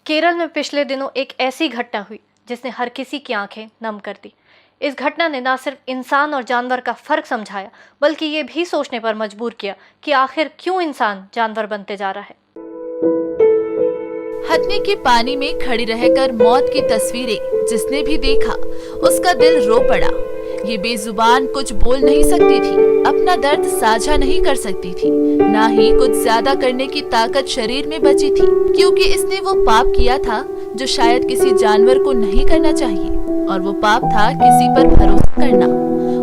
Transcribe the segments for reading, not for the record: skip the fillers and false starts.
केरल में पिछले दिनों एक ऐसी घटना हुई जिसने हर किसी की आंखें नम कर दी। इस घटना ने न सिर्फ इंसान और जानवर का फर्क समझाया, बल्कि ये भी सोचने पर मजबूर किया कि आखिर क्यों इंसान जानवर बनते जा रहा है। हथनी के पानी में खड़ी रहकर मौत की तस्वीरें जिसने भी देखा उसका दिल रो पड़ा। ये बेजुबान कुछ बोल नहीं सकती थी, अपना दर्द साझा नहीं कर सकती थी, ना ही कुछ ज्यादा करने की ताकत शरीर में बची थी, क्योंकि इसने वो पाप किया था जो शायद किसी जानवर को नहीं करना चाहिए। और वो पाप था किसी पर भरोसा करना,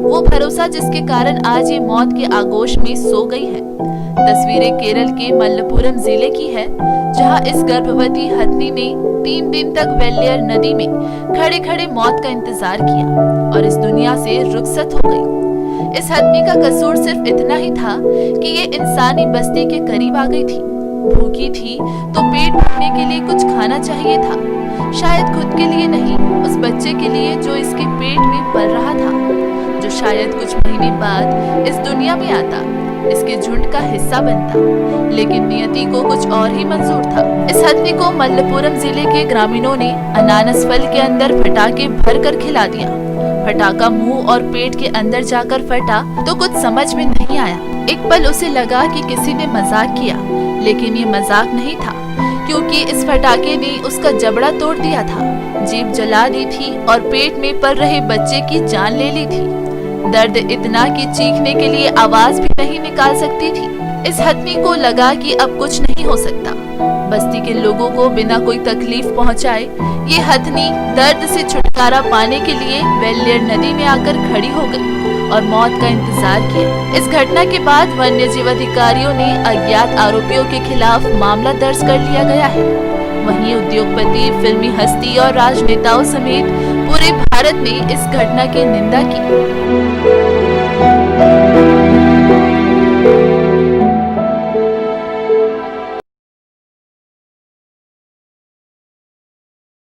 वो भरोसा जिसके कारण आज ये मौत के आगोश में सो गई है। तस्वीरें केरल के मलप्पुरम जिले की है, जहां इस गर्भवती हथनी ने 3 दिन तक वेल्लियर नदी में खड़े खड़े मौत का इंतजार किया और इस दुनिया से रुखसत हो गई। इस हथनी का कसूर सिर्फ इतना ही था कि ये इंसानी बस्ती के करीब आ गई थी। भूखी थी तो पेट भरने के लिए कुछ खाना चाहिए था, शायद खुद के लिए नहीं, उस बच्चे के लिए जो इसके पेट में पल रहा था, जो शायद कुछ महीने बाद इस दुनिया में आता, इसके झुंड का हिस्सा बनता। लेकिन नियति को कुछ और ही मंजूर था। इस हथनी को मलप्पुरम जिले के ग्रामीणों ने अनानास फल के अंदर फटाके भर कर खिला दिया। फटाका मुंह और पेट के अंदर जाकर फटा तो कुछ समझ में नहीं आया। एक पल उसे लगा कि किसी ने मजाक किया, लेकिन ये मजाक नहीं था, क्योंकि इस फटाके ने उसका जबड़ा तोड़ दिया था, जीभ जला दी थी और पेट में पल रहे बच्चे की जान ले ली थी। दर्द इतना कि चीखने के लिए आवाज भी नहीं निकाल सकती थी। इस हथनी को लगा कि अब कुछ नहीं हो सकता। बस्ती के लोगों को बिना कोई तकलीफ पहुंचाए ये हथनी दर्द से छुटकारा पाने के लिए वेल्लियर नदी में आकर खड़ी हो गई और मौत का इंतजार किया। इस घटना के बाद वन्य जीव अधिकारियों ने अज्ञात आरोपियों के खिलाफ मामला दर्ज कर लिया गया है। वहीं उद्योगपति, फिल्मी हस्ती और राजनेताओं समेत पूरे भारत में इस घटना की निंदा की।